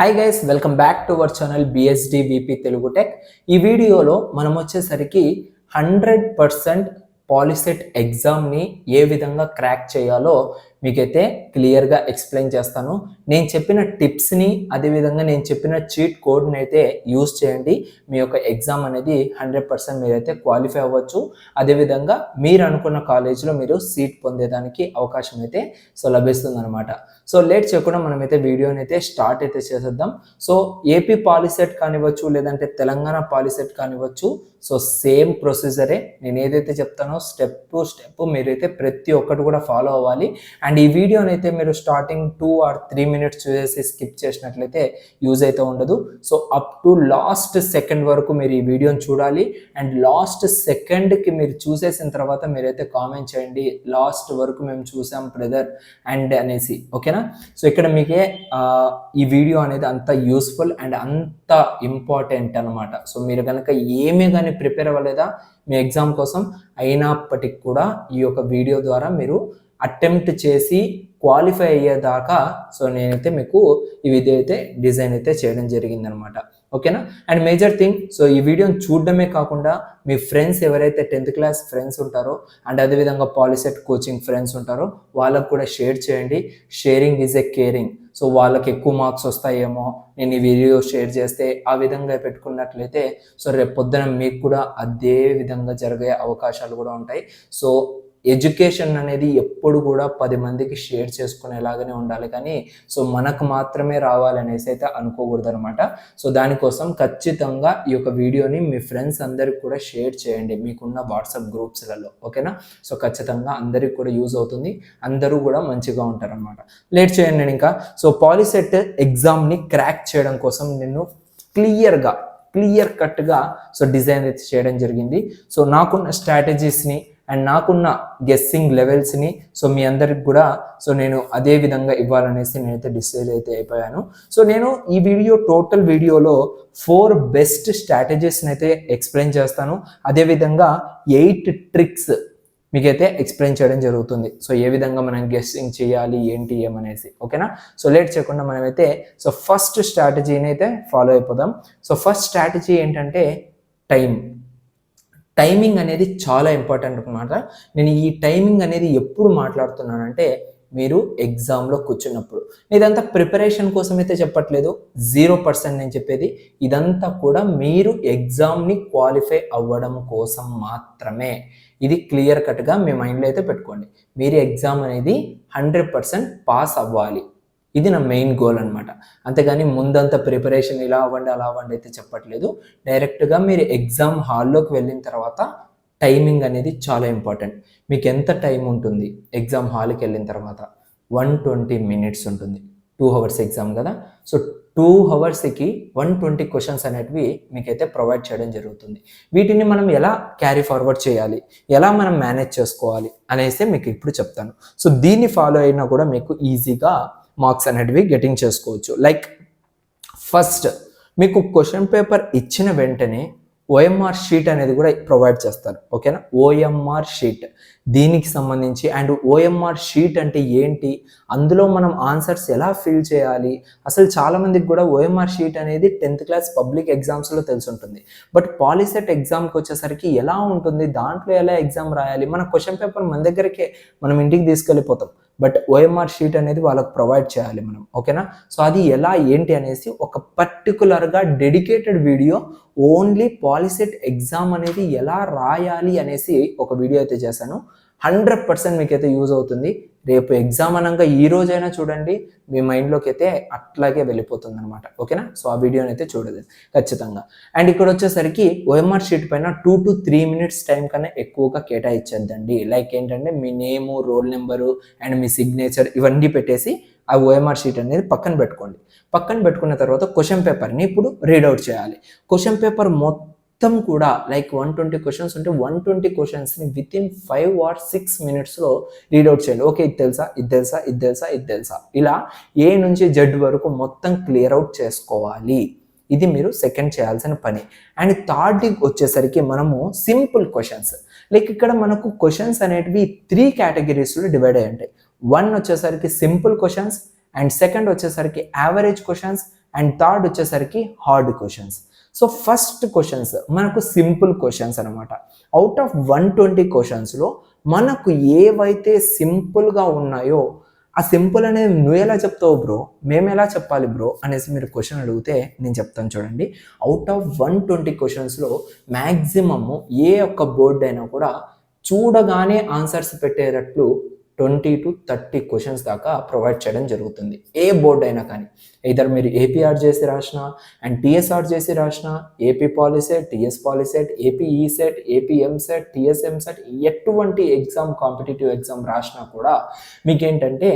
Hi guys, welcome back to our channel BSD VP Telugu tech. ఈ వీడియోలో మనం వచ్చేసరికి 100% పాలిసెట్ ఎగ్జామ్ని ఏ విధంగా క్రాక్ చేయాలో మీకైతే క్లియర్గా ఎక్స్ప్లెయిన్ చేస్తాను. నేను చెప్పిన టిప్స్ని, అదేవిధంగా నేను చెప్పిన చీట్ కోడ్ని అయితే యూజ్ చేయండి. మీ యొక్క ఎగ్జామ్ అనేది 100% మీరైతే క్వాలిఫై అవ్వచ్చు. అదేవిధంగా మీరు అనుకున్న కాలేజ్లో మీరు సీట్ పొందేదానికి అవకాశం అయితే లభిస్తుంది అనమాట. సో లేట్ చేయకుండా మనమైతే వీడియోని అయితే స్టార్ట్ అయితే చేసేద్దాం. సో ఏపీ పాలిసెట్ కానివ్వచ్చు, లేదంటే తెలంగాణ పాలిసెట్ కానివ్వచ్చు, సో సేమ్ ప్రొసీజరే. నేను ఏదైతే చెప్తానో స్టెప్ టు స్టెప్ మీరైతే ప్రతి ఒక్కటి కూడా ఫాలో అవ్వాలి. అండ్ ఈ వీడియోని అయితే మీరు స్టార్టింగ్ 2 or 3 minutes చూసేసి స్కిప్ చేసినట్లయితే యూజ్ అయితే ఉండదు. So up to last second వరకు మీరు ఈ వీడియోని చూడాలి. అండ్ లాస్ట్ సెకండ్కి మీరు చూసేసిన తర్వాత మీరైతే కామెంట్ చేయండి, లాస్ట్ వరకు మేము చూసాం బ్రదర్ అండ్ అనేసి, ఓకేనా? సో ఇక్కడ మీకే ఈ వీడియో అనేది అంత యూస్ఫుల్ అండ్ అంత ఇంపార్టెంట్ అనమాట. సో మీరు కనుక ఏమీ కానీ ప్రిపేర్ అవ్వలేదా మీ ఎగ్జామ్ కోసం, అయినప్పటికీ కూడా ఈ యొక్క వీడియో ద్వారా మీరు అటెంప్ట్ చేసి క్వాలిఫై అయ్యేదాకా సో నేనైతే మీకు ఈ వీడియో అయితే డిజైన్ అయితే చేయడం జరిగిందనమాట, ఓకేనా? అండ్ మేజర్ థింగ్, సో ఈ వీడియోని చూడడమే కాకుండా మీ ఫ్రెండ్స్ ఎవరైతే 10th క్లాస్ ఫ్రెండ్స్ ఉంటారో అండ్ అదేవిధంగా పాలిసెట్ కోచింగ్ ఫ్రెండ్స్ ఉంటారో వాళ్ళకు కూడా షేర్ చేయండి. Sharing is a caring. So వాళ్ళకి ఎక్కువ మార్క్స్ వస్తాయేమో నేను ఈ వీడియో షేర్ చేస్తే, ఆ విధంగా పెట్టుకున్నట్లయితే సో రేపు పొద్దున మీకు కూడా అదే విధంగా జరిగే అవకాశాలు కూడా ఉంటాయి. సో ఎడ్యుకేషన్ అనేది ఎప్పుడు కూడా 10 మందికి షేర్ చేసుకునేలాగానే ఉండాలి, కానీ సో మనకు మాత్రమే రావాలనేసి అయితే అనుకోకూడదు అనమాట. సో దానికోసం ఖచ్చితంగా ఈ యొక్క వీడియోని మీ ఫ్రెండ్స్ అందరికి కూడా షేర్ చేయండి మీకున్న వాట్సాప్ గ్రూప్స్లలో, ఓకేనా? సో ఖచ్చితంగా అందరికి కూడా యూజ్ అవుతుంది, అందరూ కూడా మంచిగా ఉంటారనమాట. లేట్ చేయండి. నేను ఇంకా సో పాలిసెట్ ఎగ్జామ్ని క్రాక్ చేయడం కోసం నేను క్లియర్ కట్గా సో డిజైన్ అయితే చేయడం జరిగింది. సో నాకున్న స్ట్రాటజీస్ని అండ్ నాకున్న గెస్సింగ్ లెవెల్స్ని సో మీ అందరికి కూడా సో నేను అదే విధంగా ఇవ్వాలనేసి నేనైతే డిసైడ్ అయితే అయిపోయాను. సో నేను ఈ టోటల్ వీడియోలో 4 బెస్ట్ స్ట్రాటజీస్ని అయితే ఎక్స్ప్లెయిన్ చేస్తాను. అదేవిధంగా 8 ట్రిక్స్ మీకైతే ఎక్స్ప్లెయిన్ చేయడం జరుగుతుంది. సో ఏ విధంగా మనం గెస్సింగ్ చేయాలి ఏంటి ఏమనేసి, ఓకేనా? సో లేట్ చేయకుండా మనమైతే సో ఫస్ట్ స్ట్రాటజీని అయితే ఫాలో అయిపోదాం. సో ఫస్ట్ స్ట్రాటజీ ఏంటంటే టైమింగ్ అనేది చాలా ఇంపార్టెంట్ అనమాట. నేను ఈ టైమింగ్ అనేది ఎప్పుడు మాట్లాడుతున్నానంటే మీరు ఎగ్జామ్లో కూర్చున్నప్పుడు. ఇదంతా ప్రిపరేషన్ కోసం అయితే చెప్పట్లేదు, 0% నేను చెప్పేది ఇదంతా కూడా మీరు ఎగ్జామ్ని క్వాలిఫై అవ్వడం కోసం మాత్రమే. ఇది క్లియర్ కట్గా మీ మైండ్లో అయితే పెట్టుకోండి. మీరు ఎగ్జామ్ అనేది 100% పాస్ అవ్వాలి, ఇది నా మెయిన్ గోల్ అనమాట. అంతేగాని ముందంతా ప్రిపరేషన్ ఇలా అవ్వండి అలా అవ్వండి అయితే చెప్పట్లేదు. డైరెక్ట్గా మీరు ఎగ్జామ్ హాల్లోకి వెళ్ళిన తర్వాత టైమింగ్ అనేది చాలా ఇంపార్టెంట్. మీకు ఎంత టైం ఉంటుంది ఎగ్జామ్ హాల్కి వెళ్ళిన తర్వాత? 120 minutes ఉంటుంది. 2 hours ఎగ్జామ్ కదా. సో 2 hours-కి 120 questions అనేటివి మీకైతే ప్రొవైడ్ చేయడం జరుగుతుంది. వీటిని మనం ఎలా క్యారీ ఫార్వర్డ్ చేయాలి, ఎలా మనం మేనేజ్ చేసుకోవాలి అనేసి మీకు ఇప్పుడు చెప్తాను. సో దీన్ని ఫాలో అయినా కూడా మీకు ఈజీగా మార్క్స్ అనేటివి గెటింగ్ చేసుకోవచ్చు. లైక్ ఫస్ట్ మీకు క్వశ్చన్ పేపర్ ఇచ్చిన వెంటనే ఓఎంఆర్ షీట్ అనేది కూడా ప్రొవైడ్ చేస్తారు, ఓకేనా? ఓఎంఆర్ షీట్ దీనికి సంబంధించి. అండ్ ఓఎంఆర్ షీట్ అంటే ఏంటి, అందులో మనం ఆన్సర్స్ ఎలా ఫిల్ చేయాలి, అసలు చాలామందికి కూడా ఓఎంఆర్ షీట్ అనేది 10th క్లాస్ పబ్లిక్ ఎగ్జామ్స్లో తెలిసి ఉంటుంది. బట్ పాలిసెట్ ఎగ్జామ్కి వచ్చేసరికి ఎలా ఉంటుంది, దాంట్లో ఎలా ఎగ్జామ్ రాయాలి, మన క్వశ్చన్ పేపర్ మన దగ్గరికే మనం ఇంటికి తీసుకెళ్ళిపోతాం. బట్ ఓఎంఆర్ షీట్ అనేది వాళ్ళకి ప్రొవైడ్ చేయాలి మనం, ఓకేనా? సో అది ఎలా ఏంటి అనేసి ఒక పర్టికులర్గా dedicated video only POLYCET exam అనేది ఎలా రాయాలి అనేసి ఒక వీడియో అయితే చేశాను. 100% మీకైతే యూజ్ అవుతుంది. రేపు ఎగ్జామ్ అనగా ఈ రోజైనా చూడండి, మీ మైండ్లోకి అయితే అట్లాగే వెళ్ళిపోతుంది అనమాట, ఓకేనా? సో ఆ వీడియోని అయితే చూడదు ఖచ్చితంగా. అండ్ ఇక్కడ వచ్చేసరికి ఓఎంఆర్ షీట్ పైన 2 to 3 minutes టైం కన్నా ఎక్కువగా కేటాయించద్దండి. లైక్ ఏంటంటే మీ నేము, రోల్ నెంబరు అండ్ మీ సిగ్నేచర్ ఇవన్నీ పెట్టేసి ఆ ఓఎంఆర్ షీట్ అనేది పక్కన పెట్టుకోండి. పక్కన పెట్టుకున్న తర్వాత క్వశ్చన్ పేపర్ని ఇప్పుడు రీడౌట్ చేయాలి. క్వశ్చన్ పేపర్ మొత్తం కూడా లైక్ 120 questions ఉంటే 120 questionsని వితిన్ 5 or 6 minutesలో రీడౌట్ చేయండి. ఓకే, ఇది తెలుసా, ఇది తెలుసా, ఇది తెలుసా, ఇది తెలుసా, ఇలా ఏ నుంచి జెడ్ వరకు మొత్తం క్లియర్ అవుట్ చేసుకోవాలి. ఇది మీరు సెకండ్ చేయాల్సిన పని. అండ్ థర్డ్ వచ్చేసరికి మనము సింపుల్ క్వశ్చన్స్, లైక్ ఇక్కడ మనకు క్వశ్చన్స్ అనేటివి 3 categories-లో డివైడ్ అయ్యి ఉంటాయి. 1 వచ్చేసరికి సింపుల్ క్వశ్చన్స్, అండ్ సెకండ్ వచ్చేసరికి యావరేజ్ క్వశ్చన్స్, అండ్ థర్డ్ వచ్చేసరికి hard questions. So first questions మనకు సింపుల్ క్వశ్చన్స్ అనమాట. అవుట్ ఆఫ్ 120 క్వశ్చన్స్లో మనకు ఏవైతే సింపుల్గా ఉన్నాయో, ఆ సింపుల్ అనేది నువ్వు ఎలా చెప్తావు బ్రో, మేము ఎలా చెప్పాలి బ్రో అనేసి మీరు క్వశ్చన్ అడిగితే నేను చెప్తాను చూడండి. అవుట్ ఆఫ్ 120 క్వశ్చన్స్లో మ్యాక్సిమమ్ ఏ ఒక్క బోర్డు అయినా కూడా చూడగానే ఆన్సర్స్ పెట్టేటట్లు 20 to 30 క్వశ్చన్స్ దాకా ప్రొవైడ్ చేయడం జరుగుతుంది. ఏ బోర్డు అయినా కానీ, ఇద్దరు మీరు ఏపీఆర్ చేసి రాసిన అండ్ టీఎస్ఆర్ చేసి రాసిన, AP POLYCET, TS POLYCET, AP ECET, AP EAMCET, TS EAMCET, ఎటువంటి ఎగ్జామ్ కాంపిటేటివ్ ఎగ్జామ్ రాసినా కూడా మీకేంటంటే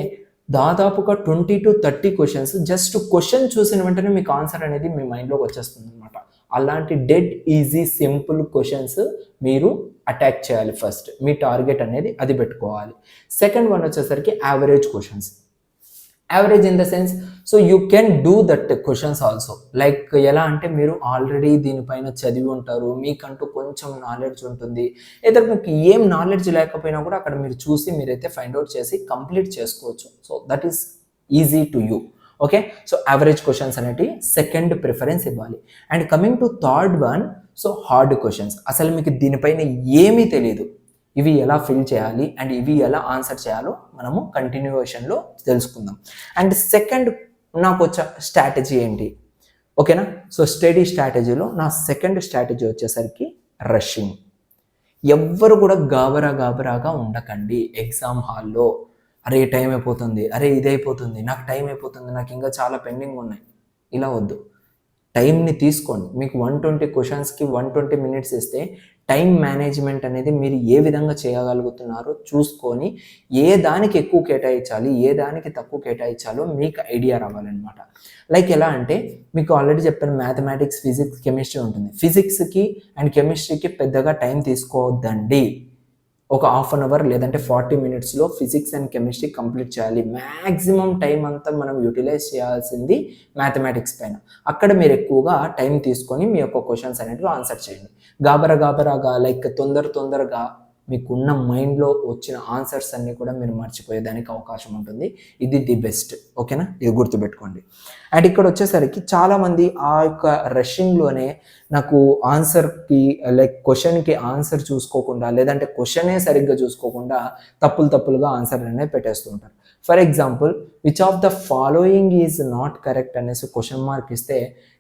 దాదాపుగా 20 to 30 క్వశ్చన్స్ జస్ట్ క్వశ్చన్ చూసిన వెంటనే మీకు ఆన్సర్ అనేది మీ మైండ్లోకి వచ్చేస్తుంది అనమాట. అలాంటి డెడ్ ఈజీ సింపుల్ క్వశ్చన్స్ మీరు అటాక్ చేయాలి. ఫస్ట్ మీ టార్గెట్ అనేది అది పెట్టుకోవాలి. సెకండ్ వన్ వచ్చేసరికి average questions. Average in the sense, so you can do that questions also. Like ఎలా అంటే మీరు ఆల్రెడీ దీనిపైన చదివి ఉంటారు, మీకంటూ కొంచెం నాలెడ్జ్ ఉంటుంది, లేదా మీకు ఏం నాలెడ్జ్ లేకపోయినా కూడా అక్కడ మీరు చూసి మీరైతే ఫైండ్ అవుట్ చేసి కంప్లీట్ చేసుకోవచ్చు. So that is easy to you. Okay, so average questions అనేవి సెకండ్ ప్రిఫరెన్స్ ఇవ్వాలి. And coming to third one, so hard questions. అసలు మీకు దీనిపైన ఏమీ తెలియదు, ఇవి ఎలా ఫిల్ చేయాలి అండ్ ఇవి ఎలా ఆన్సర్ చేయాలో మనము కంటిన్యూయేషన్లో తెలుసుకుందాం. అండ్ సెకండ్ నాకు వచ్చే స్ట్రాటజీ ఏంటి, ఓకేనా? సో స్టడీ స్ట్రాటజీలో నా సెకండ్ స్ట్రాటజీ వచ్చేసరికి రషింగ్. ఎవ్వరు కూడా గాబరాగా ఉండకండి ఎగ్జామ్ హాల్లో. అరే టైం అయిపోతుంది, అరే ఇదైపోతుంది, నాకు టైం అయిపోతుంది, నాకు ఇంకా చాలా పెండింగ్ ఉన్నాయి, ఇలా వద్దు. టైంని తీసుకోండి. మీకు 120 క్వశ్చన్స్కి 120 మినిట్స్ ఇస్తే టైం మేనేజ్మెంట్ అనేది మీరు ఏ విధంగా చేయగలుగుతున్నారో చూసుకొని ఏ దానికి ఎక్కువ కేటాయించాలి, ఏ దానికి తక్కువ కేటాయించాలో మీకు ఐడియా రావాలన్నమాట. లైక్ ఎలా అంటే మీకు ఆల్రెడీ చెప్పిన మ్యాథమెటిక్స్, ఫిజిక్స్, కెమిస్ట్రీ ఉంటుంది. ఫిజిక్స్కి అండ్ కెమిస్ట్రీకి పెద్దగా టైం తీసుకోవద్దండి. ఒక హాఫ్ అన్ అవర్ లేదంటే 40 మినిట్స్లో ఫిజిక్స్ అండ్ కెమిస్ట్రీ కంప్లీట్ చేయాలి. మ్యాక్సిమం టైం అంతా మనం యూటిలైజ్ చేయాల్సింది మ్యాథమెటిక్స్ పైన. అక్కడ మీరు ఎక్కువగా టైం తీసుకొని మీ యొక్క క్వశ్చన్స్ అనేవి ఆన్సర్ చేయండి. గాబరాగా లైక్ తొందరగా మీకున్న మైండ్లో వచ్చిన ఆన్సర్స్ అన్నీ కూడా మీరు మర్చిపోయేదానికి అవకాశం ఉంటుంది. ఇది ది బెస్ట్, ఓకేనా? ఇది గుర్తుపెట్టుకోండి. అండ్ ఇక్కడ వచ్చేసరికి చాలామంది ఆ యొక్క రషింగ్లోనే నాకు ఆన్సర్కి లైక్ క్వశ్చన్కి ఆన్సర్ చూసుకోకుండా, లేదంటే క్వశ్చనే సరిగ్గా చూసుకోకుండా తప్పులుగా ఆన్సర్ అనేది పెట్టేస్తూ ఉంటారు. For example, which of the following is not correct అనేసి క్వశ్చన్ మార్క్ ఇస్తే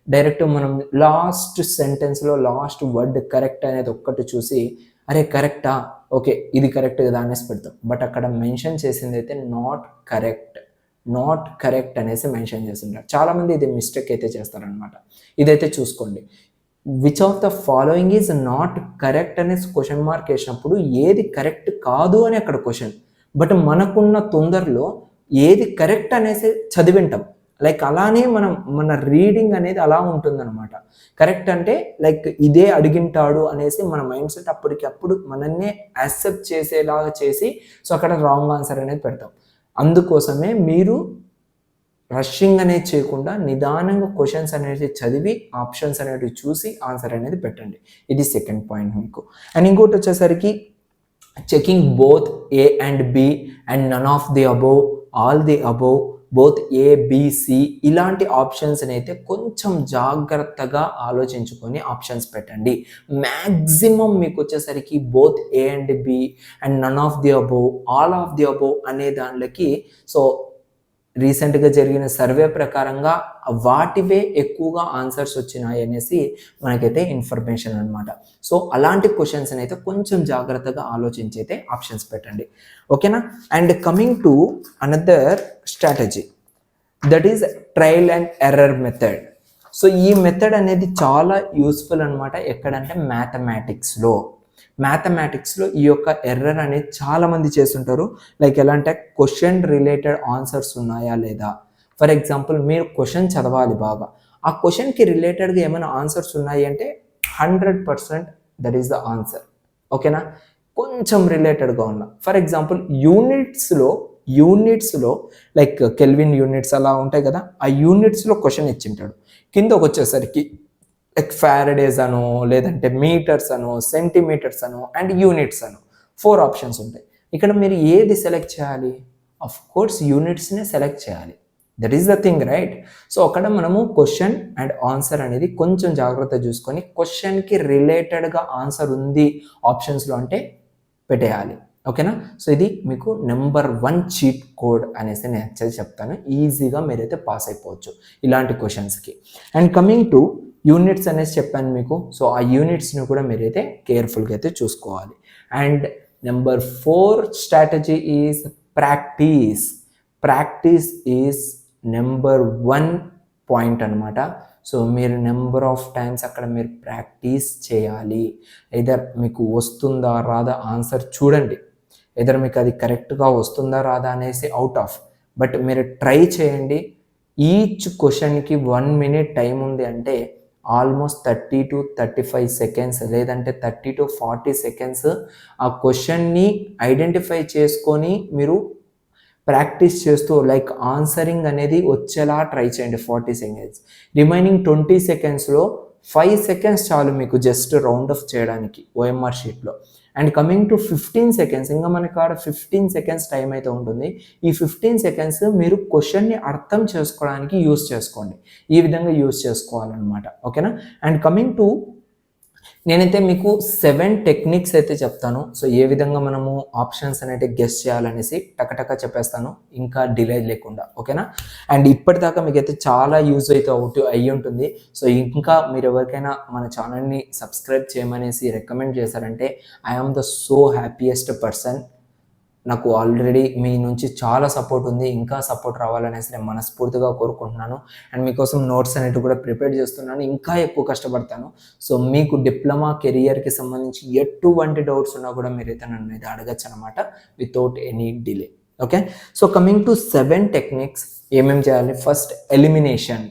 డైరెక్ట్ మనం లాస్ట్ సెంటెన్స్లో లాస్ట్ వర్డ్ కరెక్ట్ అనేది ఒక్కటి చూసి అరే కరెక్టా, ఓకే ఇది కరెక్ట్ కదా అనేసి పెడతాం. బట్ అక్కడ మెన్షన్ చేసింది అయితే నాట్ కరెక్ట్ అనేసి మెన్షన్ చేస్తుంటారు. చాలామంది ఇది మిస్టేక్ అయితే చేస్తారనమాట. ఇదైతే చూసుకోండి. Which of the following is not correct అనేసి క్వశ్చన్ మార్క్ వేసినప్పుడు ఏది కరెక్ట్ కాదు అని అక్కడ క్వశ్చన్. బట్ మనకున్న తొందరలో ఏది కరెక్ట్ అనేసి చదివింటాం. లైక్ అలానే మన రీడింగ్ అనేది అలా ఉంటుందన్నమాట. కరెక్ట్ అంటే లైక్ ఇదే అడిగింటాడు అనేసి మన మైండ్ సెట్ అప్పటికప్పుడు మనల్నే యాక్సెప్ట్ చేసేలాగా చేసి సో అక్కడ రాంగ్ ఆన్సర్ అనేది పెడతాం. అందుకోసమే మీరు రషింగ్ అనేది చేయకుండా నిదానంగా క్వశ్చన్స్ అనేది చదివి ఆప్షన్స్ అనేవి చూసి ఆన్సర్ అనేది పెట్టండి. ఇది సెకండ్ పాయింట్ మీకు. అండ్ ఇంకోటి వచ్చేసరికి checking both A and B and none of the above, all the above, both A B C ఇలాంటి ఆప్షన్స్ని అయితే కొంచెం జాగ్రత్తగా ఆలోచించుకొని ఆప్షన్స్ పెట్టండి. మ్యాక్సిమం మీకు వచ్చేసరికి both A and B and none of the above, all of the above అనే దాంట్లోకి సో రీసెంట్గా జరిగిన సర్వే ప్రకారంగా వాటివే ఎక్కువగా ఆన్సర్స్ వచ్చినాయి అనేసి మనకైతే ఇన్ఫర్మేషన్ అనమాట. సో అలాంటి క్వశ్చన్స్ని అయితే కొంచెం జాగ్రత్తగా ఆలోచించి అయితే ఆప్షన్స్ పెట్టండి, ఓకేనా? And coming to another strategy, that is trial and error method. So ఈ మెథడ్ అనేది చాలా యూస్ఫుల్ అనమాట. ఎక్కడంటే మ్యాథమెటిక్స్లో ఈ యొక్క ఎర్రర్ అనేది చాలామంది చేస్తుంటారు. లైక్ ఎలా అంటే క్వశ్చన్ రిలేటెడ్ ఆన్సర్స్ ఉన్నాయా లేదా. ఫర్ ఎగ్జాంపుల్ మీరు క్వశ్చన్ చదవాలి బాగా, ఆ క్వశ్చన్కి రిలేటెడ్గా ఏమైనా ఆన్సర్స్ ఉన్నాయి అంటే 100% దట్ ఈస్ ద ఆన్సర్, ఓకేనా? కొంచెం రిలేటెడ్గా ఉన్నా. ఫర్ ఎగ్జాంపుల్ యూనిట్స్లో లైక్ కెల్విన్ యూనిట్స్ అలా ఉంటాయి కదా, ఆ యూనిట్స్లో క్వశ్చన్ ఇచ్చింటాడు. కిందకు వచ్చేసరికి లైక్ ఫ్యారడేస్ అనో, లేదంటే మీటర్స్ అనో, సెంటీమీటర్స్ అనో అండ్ యూనిట్స్ అనో 4 ఆప్షన్స్ ఉంటాయి. ఇక్కడ మీరు ఏది సెలెక్ట్ చేయాలి? ఆఫ్ కోర్స్ యూనిట్స్నే సెలెక్ట్ చేయాలి. That is the thing, right? So అక్కడ మనము క్వశ్చన్ అండ్ ఆన్సర్ అనేది కొంచెం జాగ్రత్త చూసుకొని క్వశ్చన్కి రిలేటెడ్గా ఆన్సర్ ఉంది ఆప్షన్స్లో అంటే పెట్టేయాలి. ఓకేనా? సో ఇది మీకు నెంబర్ 1 చీట్ కోడ్ అనేసి నేను యాక్చువల్లీ చెప్తాను. ఈజీగా మీరైతే పాస్ అయిపోవచ్చు ఇలాంటి క్వశ్చన్స్కి. అండ్ కమింగ్ టు యూనిట్స్ అనేసి చెప్పాను మీకు. సో ఆ యూనిట్స్ని కూడా మీరైతే కేర్ఫుల్గా అయితే చూసుకోవాలి. And number 4 strategy is practice. Practice is number 1 point అనమాట. సో మీరు నెంబర్ ఆఫ్ టైమ్స్ అక్కడ మీరు ప్రాక్టీస్ చేయాలి. ఎదర్ మీకు వస్తుందా రాదా ఆన్సర్ చూడండి, ఎదర్ మీకు అది కరెక్ట్గా వస్తుందా రాదా అనేసి అవుట్ ఆఫ్, బట్ మీరు ట్రై చేయండి. ఈచ్ క్వశ్చన్కి 1 minute టైం ఉంది అంటే ఆల్మోస్ట్ 30 to 35 seconds లేదంటే 30 to 40 seconds ఆ క్వశ్చన్ని ఐడెంటిఫై చేసుకొని మీరు ప్రాక్టీస్ చేస్తూ లైక్ ఆన్సరింగ్ అనేది వచ్చేలా ట్రై చేయండి 40 seconds. రిమైనింగ్ 20 secondsలో 5 seconds చాలు మీకు జస్ట్ రౌండ్ ఆఫ్ చేయడానికి OMR షీట్లో. అండ్ కమింగ్ టు 15 seconds, ఇంకా మనకి ఆడ 15 seconds టైం అయితే ఉంటుంది. ఈ 15 seconds మీరు క్వశ్చన్ని అర్థం చేసుకోవడానికి యూస్ చేసుకోండి. ఈ విధంగా యూస్ చేసుకోవాలన్నమాట. ఓకేనా? అండ్ కమింగ్ టు నేనైతే మీకు 7 టెక్నిక్స్ అయితే చెప్తాను. సో ఏ విధంగా మనము ఆప్షన్స్ అనేది గెస్ చేయాలనేసి టకటక చెప్పేస్తాను ఇంకా డిలే లేకుండా. ఓకేనా? అండ్ ఇప్పటిదాకా మీకైతే చాలా యూజ్ అయితే అయ్యి ఉంటుంది. సో ఇంకా మీరు ఎవరికైనా మన ఛానల్ని సబ్స్క్రైబ్ చేయమనేసి రికమెండ్ చేశారంటే I am the so happiest person. నాకు ఆల్రెడీ మీ నుంచి చాలా సపోర్ట్ ఉంది, ఇంకా సపోర్ట్ రావాలనేసి నేను మనస్ఫూర్తిగా కోరుకుంటున్నాను. అండ్ మీకోసం నోట్స్ అనేవి కూడా ప్రిపేర్ చేస్తున్నాను, ఇంకా ఎక్కువ కష్టపడతాను. సో మీకు డిప్లొమా కెరియర్కి సంబంధించి ఎటువంటి డౌట్స్ ఉన్నా కూడా మీరైతే నన్ను అయితే అడగచ్చు అనమాట without any delay. Okay? So coming to 7 techniques ఏమేమి చేయాలి. First elimination.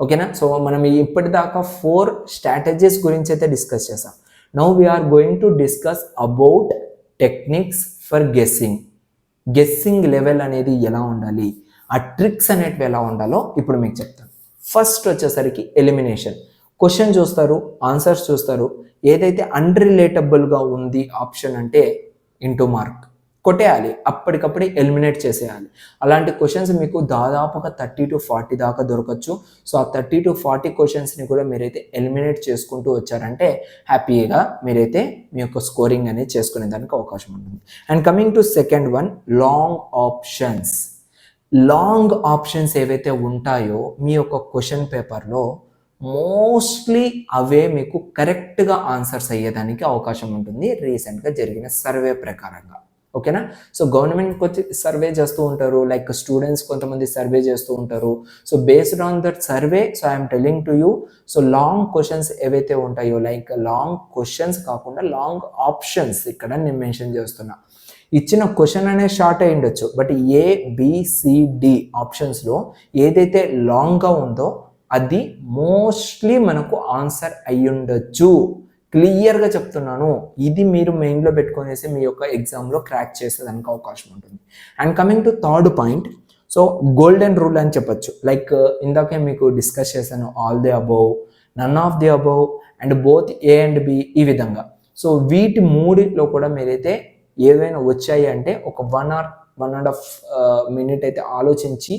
ఓకేనా? సో మనం ఇప్పటిదాకా 4 స్ట్రాటజీస్ గురించి అయితే డిస్కస్ చేసాం. Now we're going to discuss about techniques for guessing level అనేది ఎలా ఉండాలి, ఆ ట్రిక్స్ అనేటివి ఎలా ఉండాలో ఇప్పుడు మీకు చెప్తాను. ఫస్ట్ వచ్చేసరికి ఎలిమినేషన్. క్వశ్చన్ చూస్తారు, ఆన్సర్స్ చూస్తారు, ఏదైతే అన్రిలేటబుల్గా ఉంది ఆప్షన్ అంటే ఇంటూ మార్క్ కొట్టేయాలి, అప్పటికప్పుడే ఎలిమినేట్ చేసేయాలి. అలాంటి క్వశ్చన్స్ మీకు దాదాపుగా 30 to 40 దాకా దొరకచ్చు. సో ఆ 30 to 40 క్వశ్చన్స్ని కూడా మీరైతే ఎలిమినేట్ చేసుకుంటూ వచ్చారంటే హ్యాపీగా మీరైతే మీ యొక్క స్కోరింగ్ అనేది చేసుకునే దానికి అవకాశం ఉంటుంది. And coming to second one, long options. Long options ఏవైతే ఉంటాయో మీ యొక్క క్వశ్చన్ పేపర్లో మోస్ట్లీ అవే మీకు కరెక్ట్గా ఆన్సర్స్ అయ్యేదానికి అవకాశం ఉంటుంది రీసెంట్గా జరిగిన సర్వే ప్రకారంగా. ఓకేనా? సో గవర్నమెంట్ వచ్చి సర్వే చేస్తూ ఉంటారు, లైక్ స్టూడెంట్స్ కొంతమంది సర్వే చేస్తూ ఉంటారు. So based on that survey, so I'm telling to you, so long questions ఏవైతే ఉంటాయో, లైక్ లాంగ్ క్వశ్చన్స్ కాకుండా లాంగ్ ఆప్షన్స్ ఇక్కడ నేను మెన్షన్ చేస్తున్నా. ఇచ్చిన క్వశ్చన్ అనేది షార్ట్ అయి ఉండొచ్చు, బట్ ABCD ఆప్షన్స్లో ఏదైతే లాంగ్గా ఉందో అది మోస్ట్లీ మనకు ఆన్సర్ అయి ఉండొచ్చు. క్లియర్గా చెప్తున్నాను, ఇది మీరు మెయిన్లో పెట్టుకునేసి మీ యొక్క ఎగ్జామ్లో క్రాక్ చేసేదానికి అవకాశం ఉంటుంది. And coming to third point, so golden rule అని చెప్పొచ్చు. లైక్ ఇందాకే మీకు డిస్కస్ చేశాను, all the above, none of the above and both A and B, ఈ విధంగా. సో వీటి మూడిట్లో కూడా మీరైతే ఏవైనా వచ్చాయి అంటే ఒక 1 or 1.5 minute అయితే ఆలోచించి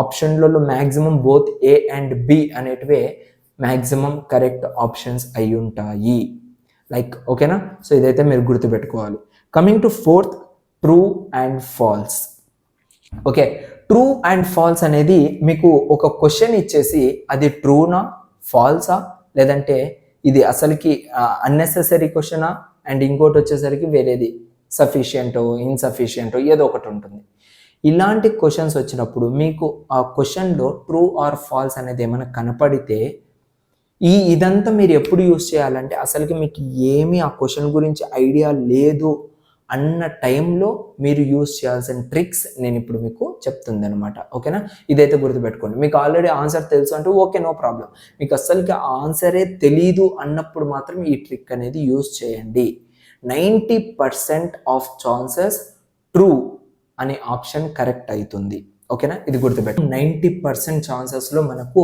ఆప్షన్లలో maximum both A and B అనేటివే మ్యాక్సిమం కరెక్ట్ ఆప్షన్స్ అయి ఉంటాయి. లైక్ ఓకేనా? సో ఇదైతే మీరు గుర్తుపెట్టుకోవాలి. Coming to fourth, true and false. Okay, true and false అనేది మీకు ఒక క్వశ్చన్ ఇచ్చేసి అది ట్రూనా ఫాల్సా లేదంటే ఇది అసలుకి అన్నెసెసరీ క్వశ్చనా అండ్ ఇంకోటి వచ్చేసరికి వేరేది సఫిషియంటో ఇన్సఫిషియంటో ఏదో ఒకటి ఉంటుంది. ఇలాంటి క్వశ్చన్స్ వచ్చినప్పుడు మీకు ఆ క్వశ్చన్లో ట్రూ ఆర్ ఫాల్స్ అనేది ఏమైనా కనపడితే ఇదంతా మీరు ఎప్పుడు యూస్ చేయాలంటే అసలుకి మీకు ఏమీ ఆ క్వశ్చన్ గురించి ఐడియా లేదు అన్న టైంలో మీరు యూస్ చేయాల్సిన ట్రిక్స్ నేను ఇప్పుడు మీకు చెప్తుంది అనమాట. ఓకేనా? ఇదైతే గుర్తుపెట్టుకోండి. మీకు ఆల్రెడీ ఆన్సర్ తెలుసు అంటే ఓకే, నో ప్రాబ్లం. మీకు అసలుకి ఆన్సరే తెలీదు అన్నప్పుడు మాత్రం ఈ ట్రిక్ అనేది యూస్ చేయండి. 90% ఆఫ్ ఛాన్సెస్ ట్రూ అనే ఆప్షన్ కరెక్ట్ అవుతుంది. ఓకేనా, ఇది గుర్తుపెట్టు. 90% ఛాన్సెస్లో మనకు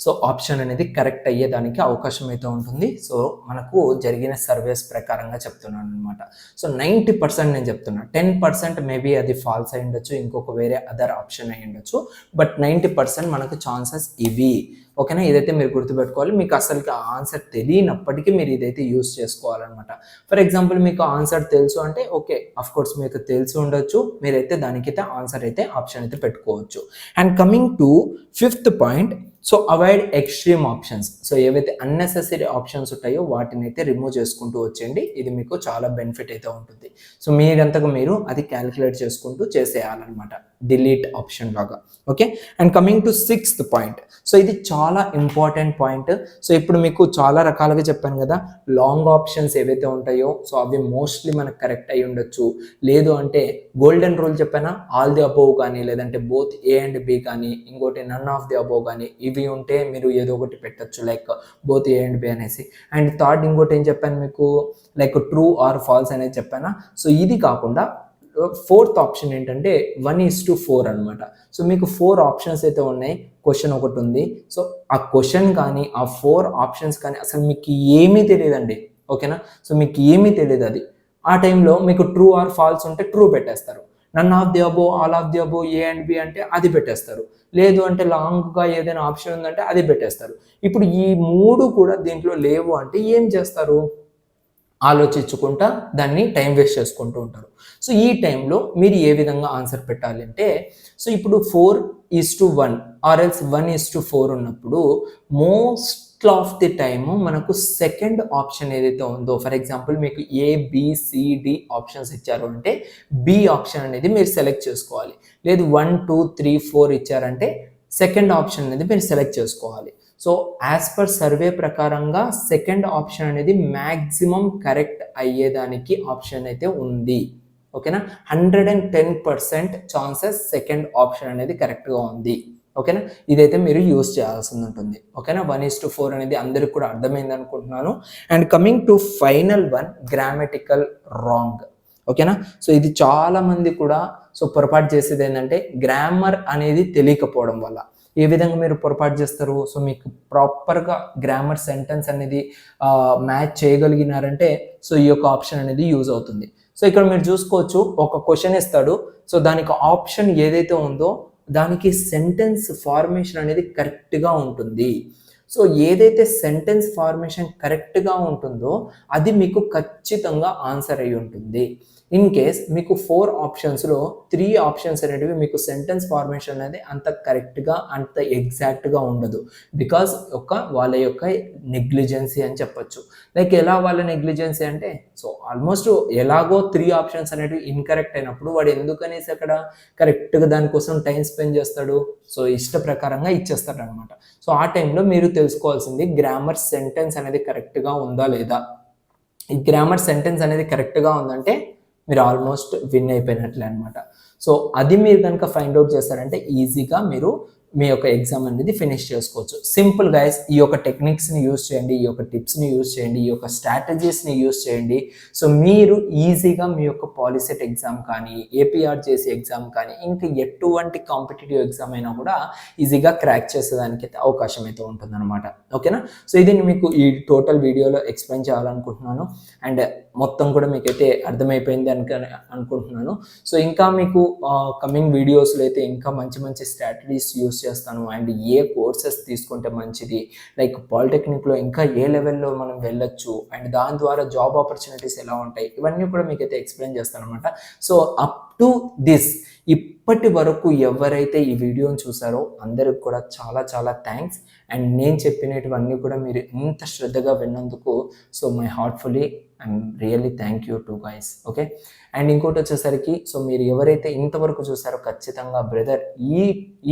సో ఆప్షన్ అనేది కరెక్ట్ అయ్యేదానికి అవకాశం అయితే ఉంటుంది. సో మనకు జరిగిన సర్వేస్ ప్రకారంగా చెప్తున్నాను అనమాట. సో 90% నేను చెప్తున్నా, 10% మేబీ అది ఫాల్స్ అయి ఉండొచ్చు, ఇంకొక వేరే అదర్ ఆప్షన్ అయి ఉండొచ్చు, బట్ 90% మనకు ఛాన్సెస్ ఇవి. ఓకేనా, ఇదైతే మీరు గుర్తుపెట్టుకోవాలి. మీకు అసలుకి ఆ ఆన్సర్ తెలియనప్పటికీ మీరు ఇదైతే యూస్ చేసుకోవాలన్నమాట. ఫర్ ఎగ్జాంపుల్ మీకు ఆన్సర్ తెలుసు అంటే ఓకే, అఫ్ కోర్స్ మీకు తెలిసి ఉండొచ్చు, మీరైతే దానికైతే ఆన్సర్ అయితే ఆప్షన్ అయితే పెట్టుకోవచ్చు. And coming to 5th point, so avoid extreme options. So ఏవైతే అన్నెసెసరీ ఆప్షన్స్ ఉంటాయో వాటిని అయితే రిమూవ్ చేసుకుంటూ వచ్చేయండి. ఇది మీకు చాలా బెనిఫిట్ అయితే ఉంటుంది. సో మీరంతగా మీరు అది క్యాలిక్యులేట్ చేసుకుంటూ చేసేయాలన్నమాట, డిలీట్ ఆప్షన్ లాగా. Okay, and coming to 6th point, so ఇది చాలా ఇంపార్టెంట్ పాయింట్. సో ఇప్పుడు మీకు చాలా రకాలుగా చెప్పాను కదా, లాంగ్ ఆప్షన్స్ ఏవైతే ఉంటాయో సో అవి మోస్ట్లీ మనకు కరెక్ట్ అయి ఉండొచ్చు. లేదు అంటే గోల్డెన్ రూల్ చెప్పానా, ఆల్ ది అబోవ్ కానీ, లేదంటే బోత్ ఏ అండ్ బి కానీ, ఇంకోటి నన్ ఆఫ్ ది అబోవ్ కానీ, ఇవి ఉంటే మీరు ఏదో ఒకటి పెట్టచ్చు, like both A and B అనేసి. అండ్ థర్డ్ ఇంకోటి ఏం చెప్పాను మీకు, లైక్ ట్రూ ఆర్ ఫాల్స్ అనేది చెప్పానా. సో ఇది కాకుండా 4th ఆప్షన్ ఏంటంటే 1:4 అనమాట. సో మీకు 4 ఆప్షన్స్ అయితే ఉన్నాయి, క్వశ్చన్ ఒకటి ఉంది. సో ఆ క్వశ్చన్ కానీ ఆ 4 ఆప్షన్స్ కానీ అసలు మీకు ఏమీ తెలియదండి. ఓకేనా, సో మీకు ఏమీ తెలియదు. అది ఆ టైంలో మీకు ట్రూ ఆర్ ఫాల్స్ ఉంటే ట్రూ పెట్టేస్తారు, none of the above, all of the above, A and B అంటే అది పెట్టేస్తారు, లేదు అంటే లాంగ్గా ఏదైనా ఆప్షన్ ఉందంటే అది పెట్టేస్తారు. ఇప్పుడు ఈ 3 కూడా దీంట్లో లేవు అంటే ఏం చేస్తారు, ఆలోచించుకుంటా దాన్ని టైం వేస్ట్ చేసుకుంటూ ఉంటారు. సో ఈ టైంలో మీరు ఏ విధంగా ఆన్సర్ పెట్టాలి అంటే, సో ఇప్పుడు 4:1 ఆర్ ఎల్స్ 1:4 ఉన్నప్పుడు మోస్ట్ ఆఫ్ ది టైము మనకు సెకండ్ ఆప్షన్ ఏదైతే ఉందో, ఫర్ ఎగ్జాంపుల్ మీకు ABCD ఆప్షన్స్ ఇచ్చారు అంటే బి ఆప్షన్ అనేది మీరు సెలెక్ట్ చేసుకోవాలి. లేదు 1 2 3 4 ఇచ్చారంటే సెకండ్ ఆప్షన్ అనేది మీరు సెలెక్ట్ చేసుకోవాలి. సో యాజ్ పర్ సర్వే ప్రకారంగా సెకండ్ ఆప్షన్ అనేది మ్యాక్సిమం కరెక్ట్ అయ్యేదానికి ఆప్షన్ అయితే ఉంది. ఓకేనా, 110% ఛాన్సెస్ సెకండ్ ఆప్షన్ అనేది కరెక్ట్గా ఉంది. ఓకేనా, ఇదైతే మీరు యూస్ చేయాల్సి ఉంటుంది. ఓకేనా, 1:4 అనేది అందరికి కూడా అర్థమైంది అనుకుంటున్నాను. And coming to final one, grammatical wrong. ఓకేనా, సో ఇది చాలా మంది కూడా సో పొరపాటు చేసేది ఏంటంటే గ్రామర్ అనేది తెలియకపోవడం వల్ల. ఏ విధంగా మీరు పొరపాటు చేస్తారు, సో మీకు ప్రాపర్గా గ్రామర్ సెంటెన్స్ అనేది మ్యాచ్ చేయగలిగినారంటే సో ఈ యొక్క ఆప్షన్ అనేది యూజ్ అవుతుంది. సో ఇక్కడ మీరు చూసుకోవచ్చు, ఒక క్వశ్చన్ ఇస్తాడు, సో దానికి ఆప్షన్ ఏదైతే ఉందో దానికి సెంటెన్స్ ఫార్మేషన్ అనేది కరెక్ట్గా ఉంటుంది. సో ఏదైతే సెంటెన్స్ ఫార్మేషన్ కరెక్ట్గా ఉంటుందో అది మీకు ఖచ్చితంగా ఆన్సర్ అయి ఉంటుంది. ఇన్ కేస్ మీకు 4 ఆప్షన్స్లో 3 ఆప్షన్స్ అనేటివి మీకు సెంటెన్స్ ఫార్మేషన్ అనేది అంత కరెక్ట్గా అంత ఎగ్జాక్ట్గా ఉండదు, బికాజ్ వాళ్ళ యొక్క నెగ్లిజెన్సీ అని చెప్పొచ్చు. లైక్ ఎలా వాళ్ళ నెగ్లిజెన్సీ అంటే, సో ఆల్మోస్ట్ ఎలాగో 3 ఆప్షన్స్ అనేటివి ఇన్కరెక్ట్ అయినప్పుడు వాడు ఎందుకనేసి అక్కడ కరెక్ట్గా దానికోసం టైం స్పెండ్ చేస్తాడు, సో ఇష్ట ప్రకారంగా ఇచ్చేస్తాడు అనమాట. సో ఆ టైంలో మీరు తెలుసుకోవాల్సింది గ్రామర్ సెంటెన్స్ అనేది కరెక్ట్గా ఉందా లేదా. ఈ గ్రామర్ సెంటెన్స్ అనేది కరెక్ట్గా ఉందంటే మీరు ఆల్మోస్ట్ విన్ అయిపోయినట్లే అనమాట. సో అది మీరు కనుక ఫైండ్ అవుట్ చేస్తారంటే ఈజీగా మీరు మీ యొక్క ఎగ్జామ్ అనేది ఫినిష్ చేసుకోవచ్చు. సింపుల్ గైస్, ఈ యొక్క టెక్నిక్స్ని యూజ్ చేయండి, ఈ యొక్క టిప్స్ని యూజ్ చేయండి, ఈ యొక్క స్ట్రాటజీస్ని యూజ్ చేయండి. సో మీరు ఈజీగా మీ యొక్క పాలిసెట్ ఎగ్జామ్ కానీ, APRJC ఎగ్జామ్ కానీ, ఇంకా ఎటువంటి కాంపిటేటివ్ ఎగ్జామ్ అయినా కూడా ఈజీగా క్రాక్ చేసేదానికి అయితే అవకాశం అయితే ఉంటుందన్నమాట. ఓకేనా, సో ఇది మీకు ఈ టోటల్ వీడియోలో ఎక్స్ప్లెయిన్ చేయాలనుకుంటున్నాను. అండ్ మొత్తం కూడా మీకైతే అర్థమైపోయింది అనుకుంటున్నాను. సో ఇంకా మీకు కమింగ్ వీడియోస్లో అయితే ఇంకా మంచి మంచి స్ట్రాటజీస్ యూస్ చేస్తాను. అండ్ ఏ కోర్సెస్ తీసుకుంటే మంచిది, లైక్ పాలిటెక్నిక్లో ఇంకా ఏ లెవెల్లో మనం వెళ్ళొచ్చు, అండ్ దాని ద్వారా జాబ్ ఆపర్చునిటీస్ ఎలా ఉంటాయి, ఇవన్నీ కూడా మీకైతే ఎక్స్ప్లెయిన్ చేస్తాను అనమాట. సో అప్ టు దిస్ ఇప్పటి వరకు ఎవరైతే ఈ వీడియోని చూసారో అందరికి కూడా చాలా చాలా థ్యాంక్స్. అండ్ నేను చెప్పినటువన్నీ కూడా మీరు ఇంత శ్రద్ధగా విన్నందుకు so my heartfully I'm really thank you to guys. Okay, and ఇంకోటి వచ్చేసరికి సో మీరు ఎవరైతే ఇంతవరకు చూసారో ఖచ్చితంగా బ్రదర్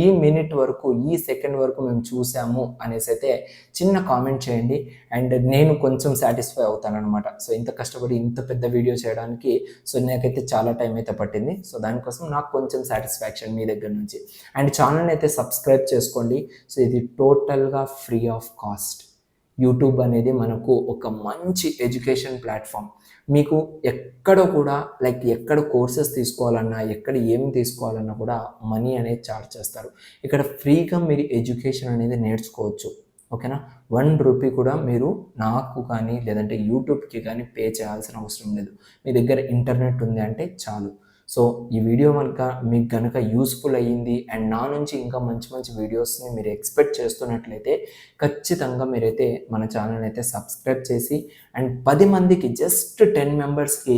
ఈ మినిట్ వరకు, ఈ సెకండ్ వరకు మేము చూసాము అనేసి అయితే చిన్న కామెంట్ చేయండి. అండ్ నేను కొంచెం సాటిస్ఫై అవుతాను అనమాట. సో ఇంత కష్టపడి ఇంత పెద్ద వీడియో చేయడానికి సో నాకైతే చాలా టైం అయితే పట్టింది. సో దానికోసం నాకు కొంచెం సాటిస్ఫాక్షన్ మీ దగ్గర నుంచి. అండ్ ఛానల్ని అయితే సబ్స్క్రైబ్ చేసుకోండి. సో ఇది టోటల్గా ఫ్రీ ఆఫ్ కాస్ట్. యూట్యూబ్ అనేది మనకు ఒక మంచి ఎడ్యుకేషన్ ప్లాట్ఫామ్. మీకు ఎక్కడ కూడా ఎక్కడ కోర్సెస్ తీసుకోవాలన్నా, ఎక్కడ ఏమి తీసుకోవాలన్నా కూడా మనీ అనేది చార్జ్ చేస్తారు. ఇక్కడ ఫ్రీగా మీరు ఎడ్యుకేషన్ అనేది నేర్చుకోవచ్చు. ఓకేనా? 1 రూపీ కూడా మీరు నాకు కానీ లేదంటే యూట్యూబ్కి కానీ పే చేయాల్సిన అవసరం లేదు. మీ దగ్గర ఇంటర్నెట్ ఉంది అంటే చాలు. సో ఈ వీడియో మీకు కనుక యూస్ఫుల్ అయ్యింది అండ్ నా నుంచి ఇంకా మంచి మంచి వీడియోస్ని మీరు ఎక్స్పెక్ట్ చేస్తున్నట్లయితే ఖచ్చితంగా మీరైతే మన ఛానల్ అయితే సబ్స్క్రైబ్ చేసి అండ్ 10 మందికి జస్ట్ 10 మెంబర్స్కి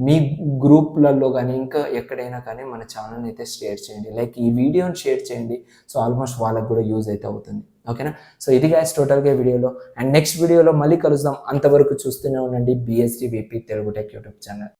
మీ గ్రూప్లలో కానీ ఇంకా ఎక్కడైనా కానీ మన ఛానల్ అయితే షేర్ చేయండి. ఈ వీడియోని షేర్ చేయండి. సో ఆల్మోస్ట్ వాళ్ళకు కూడా యూజ్ అయితే అవుతుంది. ఓకేనా? సో ఇది గైస్ టోటల్గా వీడియోలో. అండ్ నెక్స్ట్ వీడియోలో మళ్ళీ కలుద్దాం. అంతవరకు చూస్తూనే ఉండండి BSD VP Telugu tech YouTube channel.